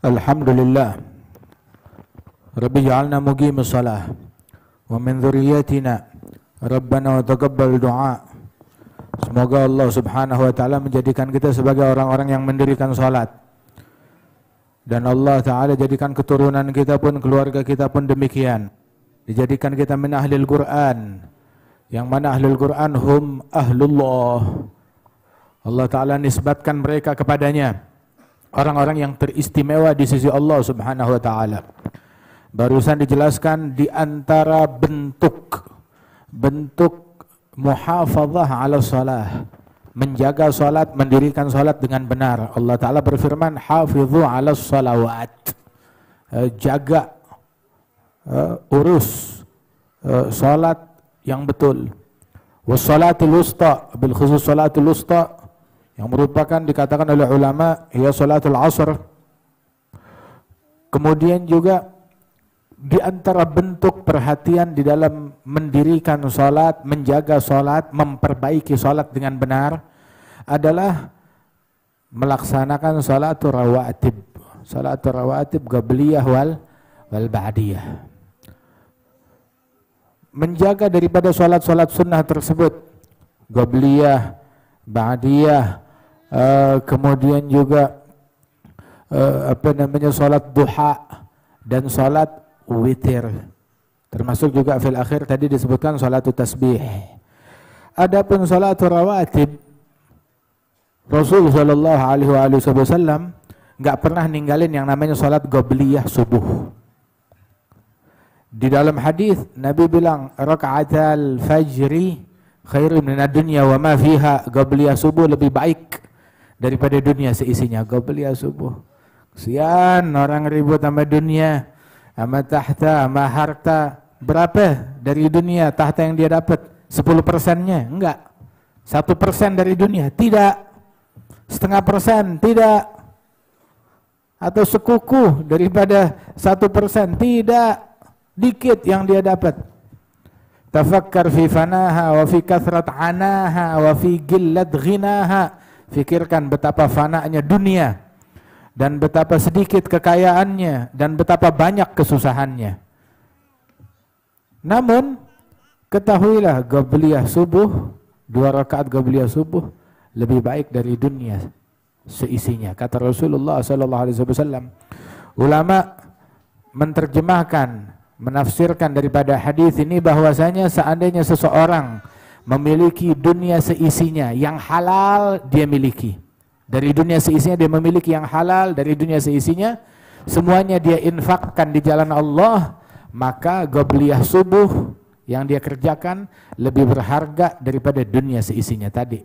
Alhamdulillah Rabbi ja'alna muqimis salah wa min dhurriyyatina Rabbana wa taqabbal du'a. Semoga Allah subhanahu wa ta'ala menjadikan kita sebagai orang-orang yang mendirikan salat, dan Allah ta'ala jadikan keturunan kita pun, keluarga kita pun demikian, dijadikan kita min ahlil Quran, yang mana ahlul Quran hum ahlullah. Allah ta'ala nisbatkan mereka kepadanya, orang-orang yang teristimewa di sisi Allah subhanahu wa ta'ala. Barusan dijelaskan di antara bentuk muhafazah ala salah, menjaga salat, mendirikan salat dengan benar. Allah ta'ala berfirman, hafidhu ala salawat, jaga, urus salat yang betul. Wassalatul wusta, bil khusus salatul wusta, yang merupakan dikatakan oleh ulama ya salatul asr. Kemudian juga di antara bentuk perhatian di dalam mendirikan salat, menjaga salat, memperbaiki salat dengan benar adalah melaksanakan salatul rawatib. Salatul rawatib qabliyah wal ba'diyah. Menjaga daripada salat-salat sunnah tersebut, qabliyah, ba'diyah, kemudian juga salat duha dan salat witir, termasuk juga fil akhir tadi disebutkan salatul tasbih. Adapun salatul rawatib, Rasul sallallahu alaihi wasallam enggak pernah ninggalin yang namanya salat qabliyah subuh. Di dalam hadis Nabi bilang raka'atal fajri khairun minad dunya wa ma fiha. Qabliyah subuh lebih baik daripada dunia seisinya. Qabliyah subuh. Kesian orang ribut sama dunia, sama tahta, sama harta. Berapa dari dunia tahta yang dia dapat? 10%-nya? Enggak. 1% dari dunia? Tidak. 0,5%? Tidak. Atau sekuku daripada 1%? Tidak. Dikit yang dia dapat. Tafakkar fi fanaha wa fi kathrat anaha wa fi gillat ghinaha. Fikirkan betapa fananya dunia, dan betapa sedikit kekayaannya, dan betapa banyak kesusahannya. Namun ketahuilah qabliyah subuh, 2 rakaat qabliyah subuh lebih baik dari dunia seisinya, kata Rasulullah sallallahu alaihi wasallam. Ulama menerjemahkan, menafsirkan daripada hadis ini bahwasanya seandainya seseorang memiliki dunia seisinya yang halal, dia miliki. Dari dunia seisinya dia memiliki yang halal, dari dunia seisinya semuanya dia infakkan di jalan Allah, maka qabliyah subuh yang dia kerjakan lebih berharga daripada dunia seisinya tadi.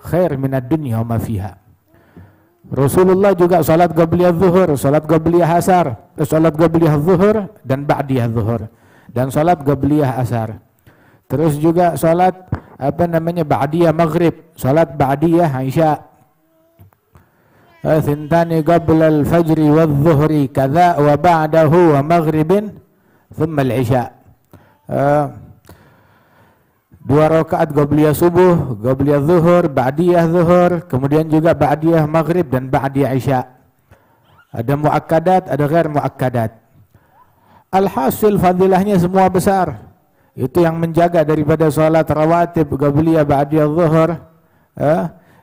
Khair minad dunya wa ma fiha. Rasulullah juga salat qabliyah zuhur, salat qabliyah asar, salat qabliyah zuhur dan ba'diyah zuhur, dan salat qabliyah asar. Terus juga salat ba'diyah maghrib, salat ba'diyah isya. Thintani qabla al-fajri wadh-dhuhri kadza wa ba'dahu wa maghribin thumma al-isya. 2 rakaat qabliyah subuh, qabliyah zuhur, ba'diyah zuhur, kemudian juga ba'diyah maghrib dan ba'diyah isya. Ada muakkadat, ada ghair muakkadat. Alhasil fadilahnya semua besar. Itu yang menjaga daripada salat rawatib qabliyah ba'diyah zuhur,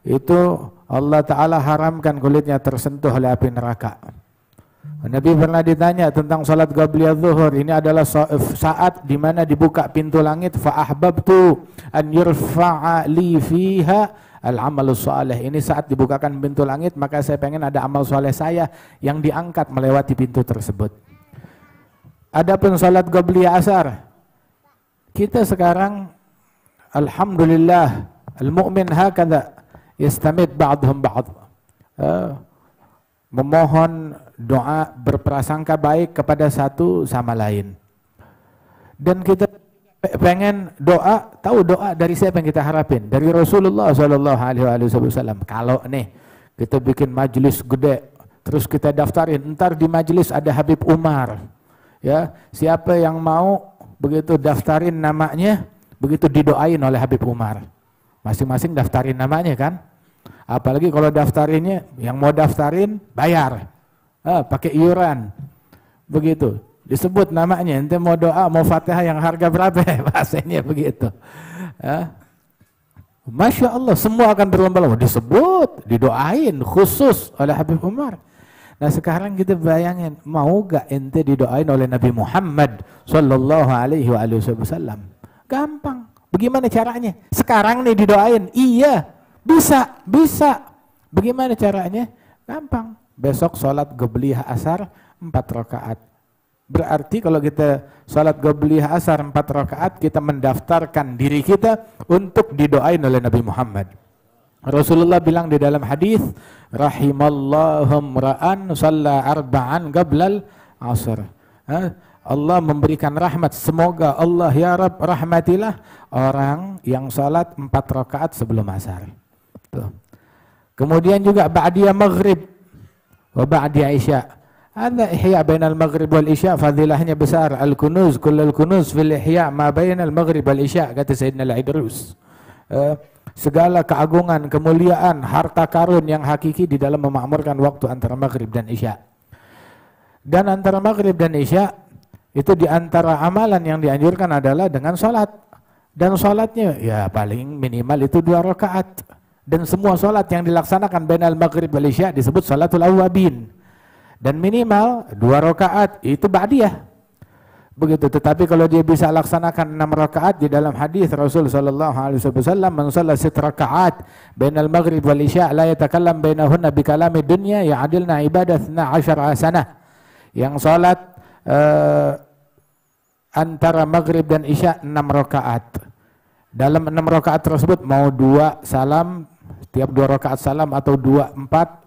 itu Allah Ta'ala haramkan kulitnya tersentuh oleh api neraka. Nabi pernah ditanya tentang salat qabliyah zuhur, ini adalah saat di mana dibuka pintu langit, fa ahbabtu an yurfa'a li fiha al-amalus salih. Ini saat dibukakan pintu langit, maka saya pengen ada amal soleh saya yang diangkat melewati pintu tersebut. Adapun salat qabliyah asar, kita sekarang alhamdulillah al-mu'min hakadha yastamid ba'dhum ba'd, memohon doa, berprasangka baik kepada satu sama lain. Dan kita pengen doa, tahu doa dari siapa yang kita harapin? Dari Rasulullah sallallahu alaihi wasallam. Kalau nih kita bikin majelis gede, terus kita daftarin, ntar di majelis ada Habib Umar, ya, siapa yang mau begitu daftarin namanya, begitu didoain oleh Habib Umar. Masing-masing daftarin namanya kan. Apalagi kalau daftarinnya, yang mau daftarin bayar. pakai iuran. Begitu. Disebut namanya, ente mau doa, mau Fatihah yang harga berapa? Bahasanya begitu. Masya Allah, semua akan berlomba-lomba. Disebut, didoain khusus oleh Habib Umar. Nah sekarang kita bayangin, mau gak ente didoain oleh Nabi Muhammad Sallallahu Alaihi Wasallam? Gampang. Bagaimana caranya? Sekarang nih didoain. Iya, bisa. Bagaimana caranya? Gampang. Besok sholat Qobliyah Asar 4 rakaat. Berarti kalau kita sholat Qobliyah Asar 4 rakaat, kita mendaftarkan diri kita untuk didoain oleh Nabi Muhammad. Rasulullah bilang di dalam hadis, rahimallahu ra'an shalla arba'an qablal asr. Allah memberikan rahmat, semoga Allah ya Rabb rahmatilah orang yang sholat 4 rakaat sebelum asar. Tuh. Kemudian juga ba'diyah maghrib wa ba'diyah isya. Ada ihya bainal maghrib wal isya, fadilahnya besar. Al-kunuz, kullal kunuz fil ihya ma bainal maghrib wal isya, kata Sayyidina Al-Idrus. Segala keagungan, kemuliaan, harta karun yang hakiki di dalam memakmurkan waktu antara maghrib dan isya. Dan antara maghrib dan isya itu di antara amalan yang dianjurkan adalah dengan sholat. Dan sholatnya ya paling minimal itu 2 rakaat. Dan semua sholat yang dilaksanakan bainal maghrib wal isya disebut sholatul awwabin. Dan minimal 2 rakaat itu ba'diyah. Begitu. Tetapi kalau dia bisa laksanakan 6 rakaat, di dalam hadis Rasul sallallahu alaihi wasallam, man shalla 6 rakaat bainal maghrib wal isya la yatakallam bainahunna bi kalami dunya ya'dilna ibadah 12 sanah. Yang salat antara maghrib dan isya 6 rakaat. Dalam 6 rakaat tersebut mau 2 salam, tiap 2 rakaat salam, atau 2, 4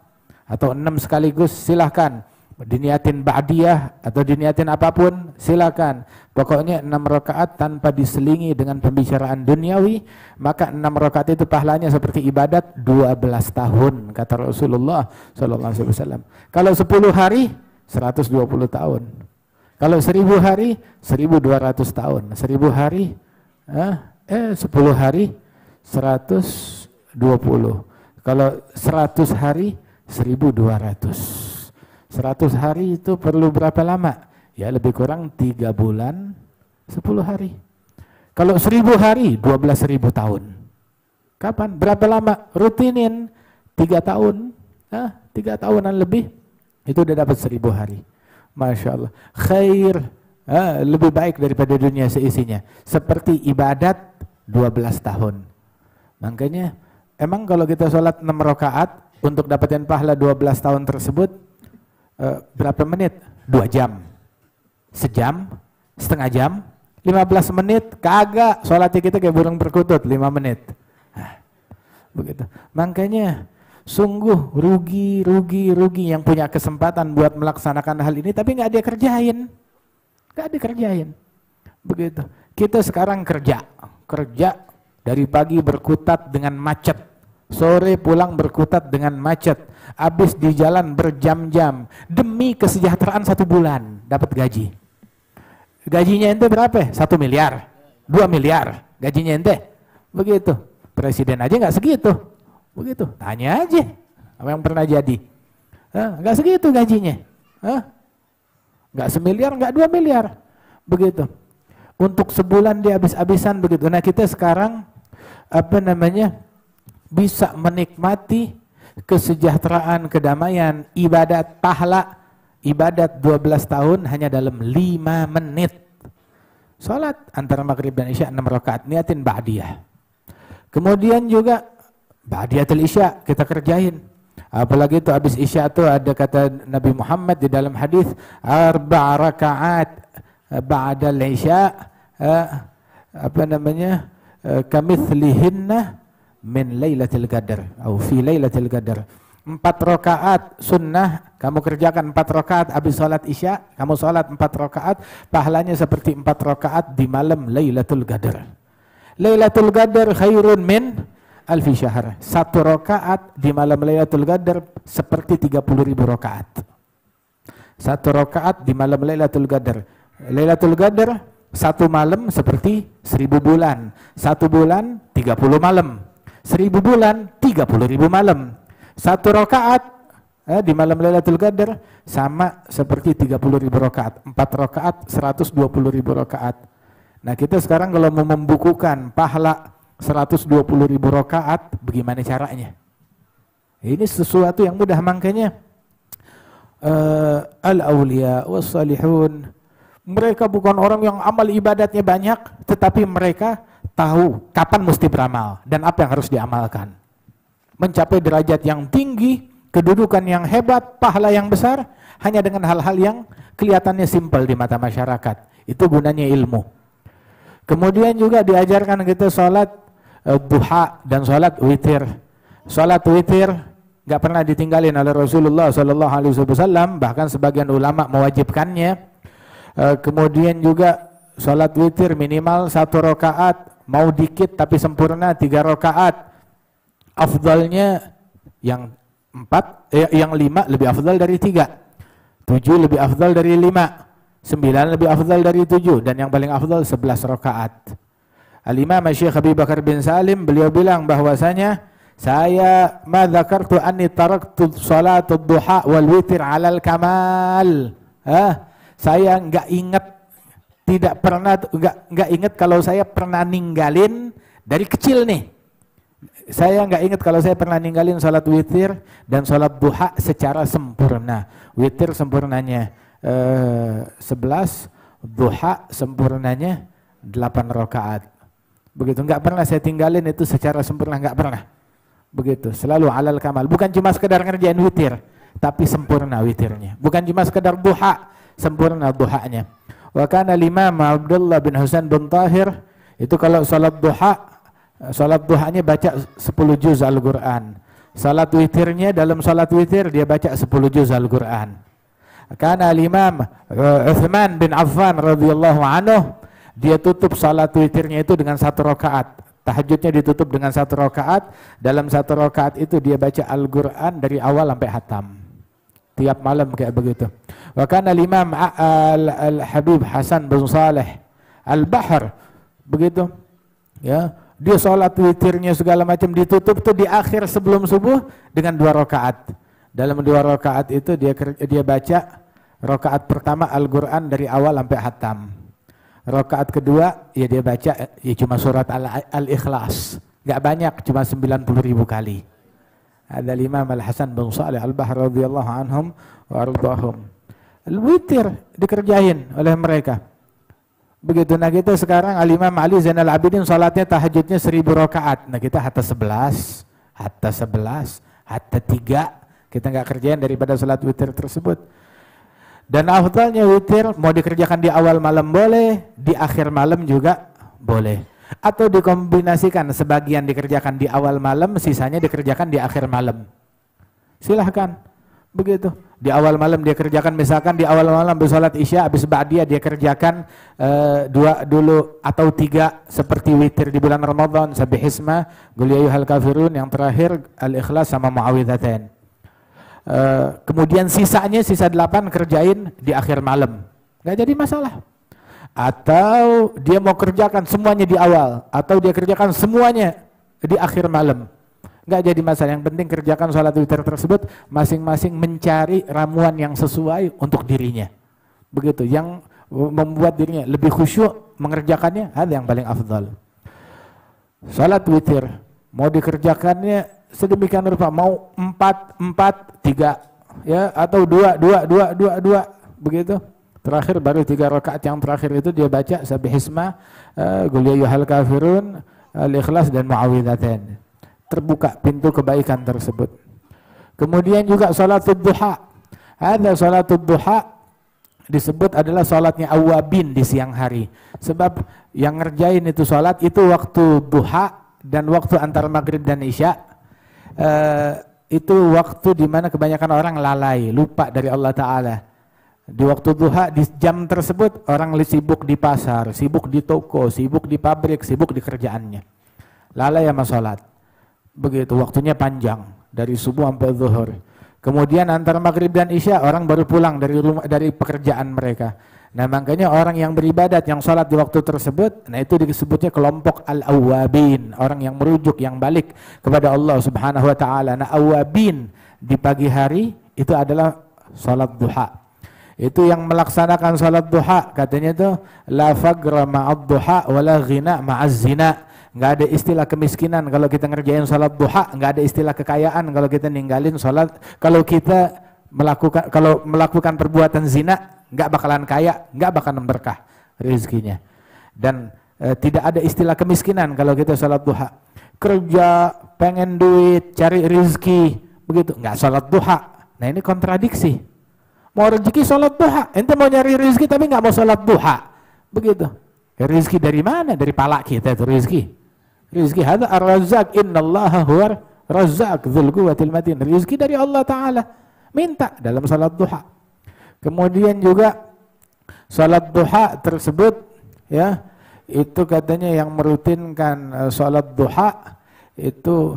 atau 6 sekaligus, silahkan. Diniatin ba'diyah atau diniatin apapun, silakan. Pokoknya 6 rakaat tanpa diselingi dengan pembicaraan duniawi, maka 6 rakaat itu pahalanya seperti ibadat 12 tahun, kata Rasulullah sallallahu alaihi wasallam. Kalau 10 hari 120 tahun. Kalau 1000 hari 1200 tahun. 1000 hari 10 hari 120. Kalau 100 hari 1200. 100 hari itu perlu berapa lama? Ya lebih kurang 3 bulan 10 hari. Kalau 1000 hari 12.000 tahun. Kapan? Berapa lama? Rutinin 3 tahun. 3 tahunan lebih itu udah dapat 1000 hari. Masya Allah. Khair, lebih baik daripada dunia seisinya. Seperti ibadat 12 tahun. Makanya emang kalau kita sholat 6 rakaat untuk dapetin pahala 12 tahun tersebut, berapa menit? 2 jam. Sejam? Setengah jam? 15 menit? Kagak. Sholatnya kita kayak burung perkutut, 5 menit. Begitu. Makanya sungguh rugi yang punya kesempatan buat melaksanakan hal ini tapi nggak dia kerjain. Nggak dikerjain. Begitu. Kita sekarang kerja dari pagi berkutat dengan macet. Sore pulang berkutat dengan macet, habis di jalan berjam-jam demi kesejahteraan 1 bulan dapat gaji. Gajinya ente berapa? 1 miliar, 2 miliar gajinya ente. Begitu. Presiden aja nggak segitu. Begitu. Tanya aja apa yang pernah jadi. Nggak segitu gajinya. Nggak 1 miliar, nggak 2 miliar. Begitu. Untuk sebulan dia habis-habisan begitu. Nah kita sekarang bisa menikmati kesejahteraan, kedamaian, ibadat pahala, ibadat 12 tahun hanya dalam 5 menit. Salat antara maghrib dan isya 6 rakaat, niatin ba'diyah. Kemudian juga ba'diyatul isya kita kerjain. Apalagi itu habis isya itu ada kata Nabi Muhammad di dalam hadis 4 rakaat ba'dal isya kamitslihinna min lailatul qadar atau fi lailatul qadar. 4 rakaat sunnah kamu kerjakan 4 rakaat habis salat isya, kamu salat 4 rakaat, pahalanya seperti 4 rakaat di malam Lailatul Qadar. Lailatul Qadar khairun min alfi syahr. 1 rakaat di malam Lailatul Qadar seperti 30.000 rakaat. 1 rakaat di malam Lailatul Qadar. Lailatul Qadar 1 malam seperti 1000 bulan. 1 bulan 30 malam. 1000 bulan 30.000 malam. 1 rakaat di malam Lailatul Qadar sama seperti 30.000 rakaat. 4 rakaat 120.000 rakaat. Nah, kita sekarang kalau mau membukukan pahala 120.000 rakaat, bagaimana caranya? Ini sesuatu yang mudah, makanya al-awliya was-salihun, mereka bukan orang yang amal ibadatnya banyak, tetapi mereka tahu kapan mesti beramal dan apa yang harus diamalkan. Mencapai derajat yang tinggi, kedudukan yang hebat, pahala yang besar, hanya dengan hal-hal yang kelihatannya simpel di mata masyarakat. Itu gunanya ilmu. Kemudian juga diajarkan kita sholat duha dan sholat witir. Sholat witir nggak pernah ditinggalin oleh Rasulullah SAW, bahkan sebagian ulama mewajibkannya. Kemudian juga sholat witir minimal 1 rakaat, mau dikit tapi sempurna 3 rakaat. Afdalnya yang 5 lebih afdal dari 3, 7 lebih afdal dari 5, 9 lebih afdal dari 7, dan yang paling afdal 11 rakaat. Al-Imam Syekh Abi Bakar bin Salim, beliau bilang bahwasanya saya ma dzakartu anni taraktu salatul duha wal witir 'alal kamal. Saya enggak ingat, tidak pernah, enggak ingat kalau saya pernah ninggalin dari kecil nih. Saya enggak ingat kalau saya pernah ninggalin salat witir dan salat duha secara sempurna. Witir sempurnanya 11, duha sempurnanya 8 rakaat. Begitu, enggak pernah saya tinggalin itu secara sempurna, enggak pernah. Begitu, selalu alal kamal. Bukan cuma sekedar ngerjain witir, tapi sempurna witirnya. Bukan cuma sekedar duha, sempurna duhanya. Wa kana Imam Abdullah bin Husain bin Tahir itu kalau salat duhanya baca 10 juz Al-Qur'an. Salat witirnya, dalam salat witir dia baca 10 juz Al-Qur'an. Karena Imam Uthman bin Affan radhiyallahu anhu, dia tutup salat witirnya itu dengan 1 rakaat. Tahajudnya ditutup dengan 1 rakaat. Dalam 1 rakaat itu dia baca Al-Qur'an dari awal sampai hatam. Tiap malam kayak begitu. Wa kana Imam Al-Habib Hasan bin Saleh Al-Bahr begitu. Ya, dia salat witirnya segala macam ditutup tuh di akhir sebelum subuh dengan 2 rakaat. Dalam 2 rakaat itu dia baca rakaat pertama Al-Qur'an dari awal sampai hatam. Rakaat kedua ya dia baca ya cuma surat Al-Ikhlas. Enggak banyak, cuma 90.000 kali. Ada Imam Al-Hasan bin Saleh Al-Bahr radhiyallahu anhum wa ardhahum. Al-witir dikerjain oleh mereka. Begitu. Nah, kita sekarang Al-Imam Ali Zainal Abidin salatnya tahajudnya 1000 rakaat. Nah, kita hatta 11, hatta 3. Kita enggak kerjain daripada salat witir tersebut. Dan afdalnya witir mau dikerjakan di awal malam boleh, di akhir malam juga boleh. Atau dikombinasikan, sebagian dikerjakan di awal malam, sisanya dikerjakan di akhir malam. Silahkan. Begitu. Di awal malam dia kerjakan, misalkan di awal malam bersalat Isya, habis ba'diyah dia kerjakan 2 dulu atau 3 seperti witir di bulan Ramadan, Sabbihisma, Qul ya ayyuhal kafirun, yang terakhir Al-Ikhlas sama Muawwidzatain. Kemudian sisa 8 kerjain di akhir malam. Enggak jadi masalah. Atau dia mau kerjakan semuanya di awal, atau dia kerjakan semuanya di akhir malam. Enggak jadi masalah, yang penting kerjakan salat witir tersebut masing-masing mencari ramuan yang sesuai untuk dirinya. Begitu, yang membuat dirinya lebih khusyuk mengerjakannya, ada yang paling afdal. Salat witir mau dikerjakannya sedemikian rupa, mau 4, 3 ya, atau 2, begitu. Terakhir baru 3 rakaat yang terakhir itu dia baca Sabbihisma, Qul ya ayyuhal kafirun, Al-Ikhlas dan Muawwidzatain. Terbuka pintu kebaikan tersebut. Kemudian juga salatul duha. Ada salatul duha disebut adalah salatnya awabin di siang hari. Sebab yang ngerjain itu salat itu waktu duha dan waktu antara maghrib dan isya. Itu waktu di mana kebanyakan orang lalai, lupa dari Allah Ta'ala. Di waktu duha, di jam tersebut orang sibuk di pasar, sibuk di toko, sibuk di pabrik, sibuk di kerjaannya. Lalai sama salat. Begitu, waktunya panjang dari subuh sampai zuhur. Kemudian antara maghrib dan isya orang baru pulang dari rumah, dari pekerjaan mereka. Nah, makanya orang yang beribadat yang salat di waktu tersebut, nah itu disebutnya kelompok al-awwabin, orang yang merujuk, yang balik kepada Allah Subhanahu wa taala. Nah, awwabin di pagi hari itu adalah salat duha. Itu yang melaksanakan salat duha katanya itu la fagra ma'ad duha wala ghina ma'az zina. Enggak ada istilah kemiskinan kalau kita ngerjain salat duha, enggak ada istilah kekayaan kalau kita ninggalin salat. Kalau kita melakukan perbuatan zina, enggak bakalan kaya, enggak bakalan berkah rezekinya. Dan tidak ada istilah kemiskinan kalau kita salat duha. Kerja, pengen duit, cari rezeki, begitu, enggak salat duha. Nah ini kontradiksi. Mau rezeki salat duha, ente mau nyari rezeki tapi enggak mau salat duha, begitu. Rezeki dari mana? Dari pala kita itu rezeki. Rezeki hada ar-razzaq, innallaha huwar razzaq dzul quwwatil matin. Rezeki dari Allah Taala. Minta dalam salat duha. Kemudian juga salat duha tersebut ya, itu katanya yang merutinkan salat duha itu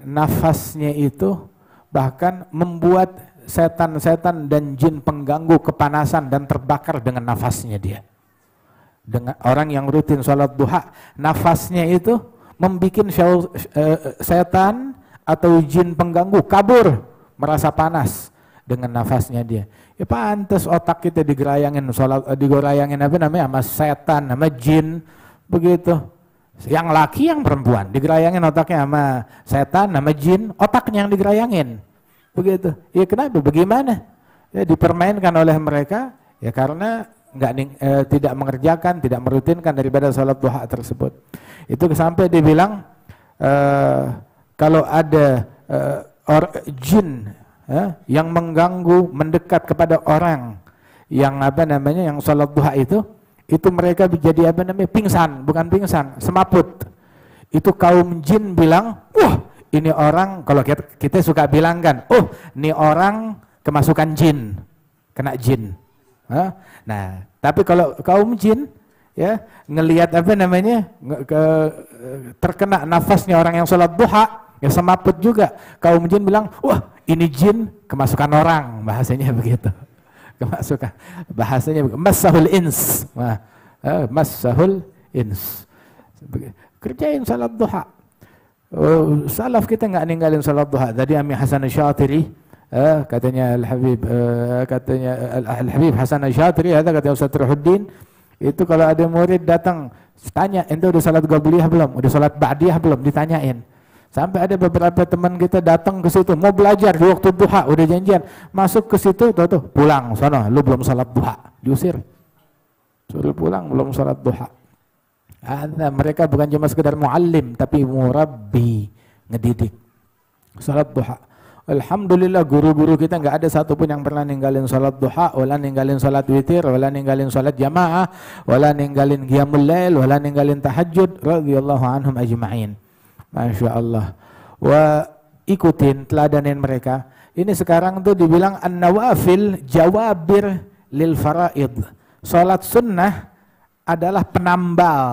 nafasnya itu bahkan membuat setan-setan dan jin pengganggu kepanasan dan terbakar dengan nafasnya dia. Dengan orang yang rutin salat duha, nafasnya itu membikin setan atau jin pengganggu kabur, merasa panas dengan nafasnya dia. Ya pantas otak kita digerayangin apa namanya sama setan, sama jin, begitu. Yang laki yang perempuan digerayangin otaknya sama setan, sama jin, otaknya yang digerayangin. Begitu. Ya kenapa? Bagaimana? Ya dipermainkan oleh mereka ya karena tidak mengerjakan, tidak merutinkan daripada salat duha tersebut. Itu sampai dibilang kalau ada jin yang mengganggu, mendekat kepada orang yang apa namanya yang salat duha itu mereka jadi apa namanya pingsan, bukan pingsan, semaput. Itu kaum jin bilang, wah ini orang, kalau kita suka bilang kan, oh ini orang kemasukan jin, kena jin. Nah, tapi kalau kaum jin ya ngelihat apa namanya terkena nafasnya orang yang sholat duha, ya semaput juga. Kaum jin bilang, wah ini jin kemasukan orang, bahasanya begitu. Kemasukan, bahasanya masahul ins, masahul ins. Kerjain salat duha. Salaf kita nggak ninggalin salat duha. Tadi Ami Hasan Asy-Syatiri katanya Al-Habib Hasan Asy-Syatiri, kata Ustaz Ruhuddin, itu kalau ada murid datang tanya, ente udah salat qabliyah belum, udah salat ba'diyah belum, ditanyain. Sampai ada beberapa teman kita datang ke situ mau belajar di waktu duha, udah janjian masuk ke situ, tuh pulang sono, lu belum salat duha, diusir, suruh pulang belum salat duha. Mereka bukan cuma sekedar muallim tapi murabbi, ngedidik salat duha. Alhamdulillah guru-guru kita nggak ada satupun yang pernah ninggalin salat duha, wala ninggalin salat witir, wala ninggalin salat jamaah, wala ninggalin qiyamul lail, wala ninggalin tahajud, radhiyallahu anhum ajma'in. Masya Allah. Wa ikutin, teladanin mereka. Ini sekarang tuh dibilang an-nawafil jawabir lil faraid. Salat sunnah adalah penambal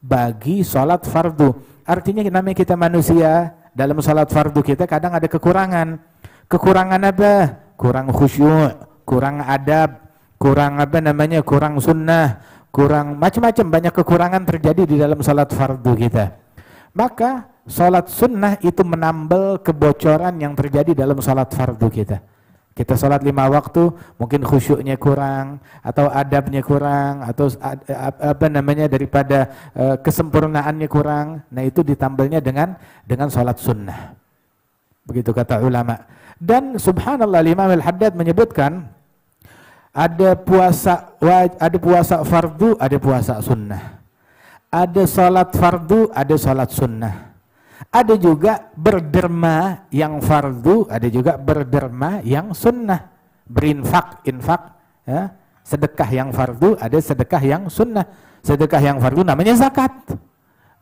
bagi salat fardu. Artinya namanya kita manusia, dalam salat fardu kita kadang ada kekurangan. Kekurangan apa? Kurang khusyuk, kurang adab, kurang apa namanya? Kurang sunnah, kurang macam-macam, banyak kekurangan terjadi di dalam salat fardu kita. Maka salat sunnah itu menambal kebocoran yang terjadi dalam salat fardu kita. Kita salat 5 waktu, mungkin khusyuknya kurang, atau adabnya kurang, atau apa namanya daripada kesempurnaannya kurang. Nah itu ditambalnya dengan salat sunnah. Begitu kata ulama. Dan subhanallah, Imam Al-Haddad menyebutkan ada puasa fardu, ada puasa sunnah. Ada salat fardu, ada salat sunnah. Ada juga berderma yang fardu, ada juga berderma yang sunnah. Berinfak, infak, ya. Sedekah yang fardu, ada sedekah yang sunnah. Sedekah yang fardu namanya zakat.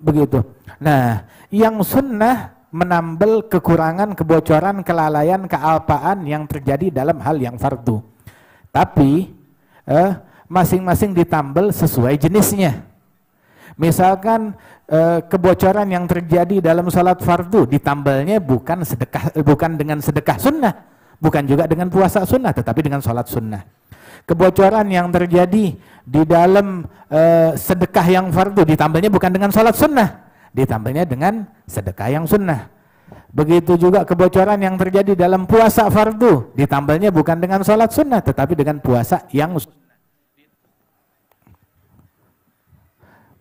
Begitu. Nah, yang sunnah menambal kekurangan, kebocoran, kelalaian, kealpaan yang terjadi dalam hal yang fardu. Tapi masing-masing ditambal sesuai jenisnya. Misalkan kebocoran yang terjadi dalam salat fardu ditambalnya bukan dengan sedekah sunnah, bukan juga dengan puasa sunnah, tetapi dengan salat sunnah. Kebocoran yang terjadi di dalam sedekah yang fardu ditambalnya bukan dengan salat sunnah, ditambalnya dengan sedekah yang sunnah. Begitu juga kebocoran yang terjadi dalam puasa fardu, ditambahnya bukan dengan sholat sunnah, tetapi dengan puasa yang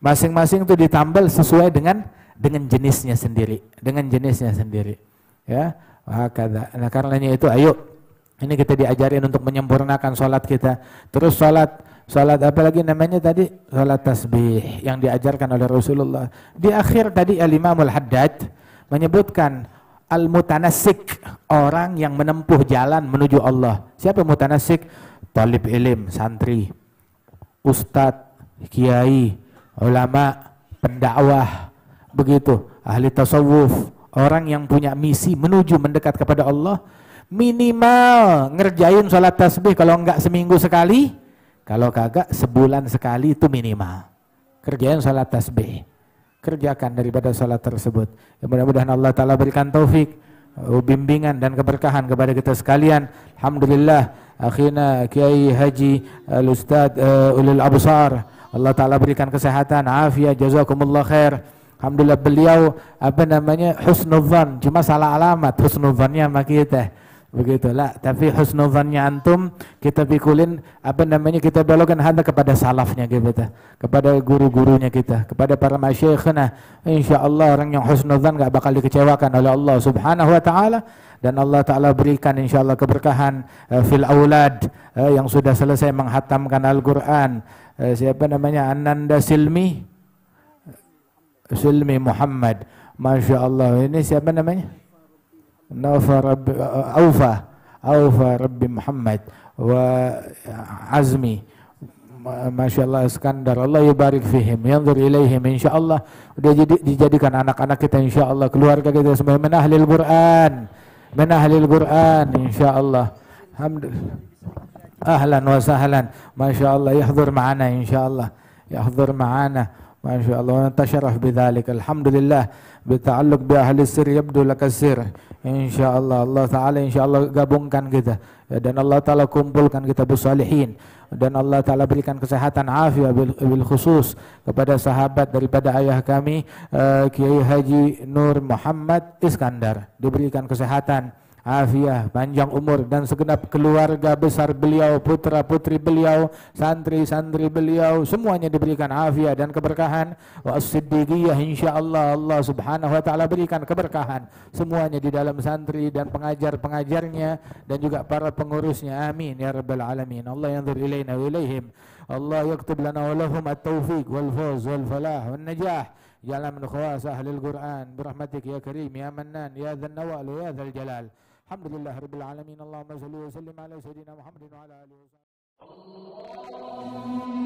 masing-masing itu ditambal sesuai dengan jenisnya sendiri, ya. Nah, karenanya itu ayo ini kita diajarin untuk menyempurnakan sholat kita. Terus sholat apa lagi namanya tadi? Sholat tasbih yang diajarkan oleh Rasulullah. Di akhir tadi Al-Imam Al-Haddad menyebutkan al-mutanassik, orang yang menempuh jalan menuju Allah. Siapa mutanassik? Talib ilim, santri, ustadz, kiai, ulama, pendakwah, begitu, ahli tasawuf, orang yang punya misi menuju mendekat kepada Allah. Minimal ngerjain sholat tasbih, kalau enggak seminggu sekali, kalau kagak sebulan sekali, itu minimal. Kerjain sholat tasbih, kerjakan daripada sholat tersebut. Ya, mudah-mudahan Allah Ta'ala berikan taufik, bimbingan dan keberkahan kepada kita sekalian. Alhamdulillah, akhina Kiai Haji Al-Ustadz Ulil Absar, Allah Ta'ala berikan kesehatan, afiat, jazakumullah khair. Alhamdulillah beliau husnudzan, cuma salah alamat husnudzannya sama kita. Begitulah, tapi husnudzannya antum kita pikulin kita belokkan hanya kepada salafnya kita, kepada guru-gurunya kita, kepada para masyayikhna. Insyaallah orang yang husnudzan enggak bakal dikecewakan oleh Allah Subhanahu wa taala, dan Allah Ta'ala berikan insyaallah keberkahan fil aulad yang sudah selesai menghatamkan Al-Qur'an. Siapa namanya? Ananda Silmi Muhammad. Masya Allah. Ini siapa namanya? Aufa Rabbi Muhammad wa Azmi. Masya Allah Iskandar. Allah yubarik fihim, yanzur ilaihim. InsyaAllah udah dijadikan anak-anak kita, InsyaAllah keluarga kita semua min ahlil Quran, InsyaAllah. Alhamdulillah. Ahlan wa sahlan. Masya Allah, yahdhur ma'ana InsyaAllah, Masya Allah, tasharraf bidzalik. Alhamdulillah, bita'alluq bi ahli sir yabdu laka sir. InsyaAllah Allah Ta'ala InsyaAllah gabungkan kita, dan Allah Ta'ala kumpulkan kita bisalihin, dan Allah Ta'ala berikan kesehatan afiat bil khusus kepada sahabat daripada ayah kami Kiai Haji Nur Muhammad Iskandar, diberikan kesehatan, afiah, panjang umur, dan segenap keluarga besar beliau, putra putri beliau, santri-santri beliau, semuanya diberikan afiah dan keberkahan. Wa as-siddiqiyah insyaallah Allah Subhanahu wa taala berikan keberkahan semuanya di dalam santri dan pengajar-pengajarnya dan juga para pengurusnya. Amin ya rabbal alamin. Allah yanzur ilaina wa ilaihim. Allah yaktub lana wa lahum at-taufiq wal fawz wal falah wan najah. Ja'alna min khawas ahlil Qur'an birahmatik ya karim ya mannan ya dzan nawal ya dzal jalal. Alhamdulillah rabbil alamin. Allahumma shalli wa sallim ala sayyidina Muhammadin wa ala alihi wa sahbihi.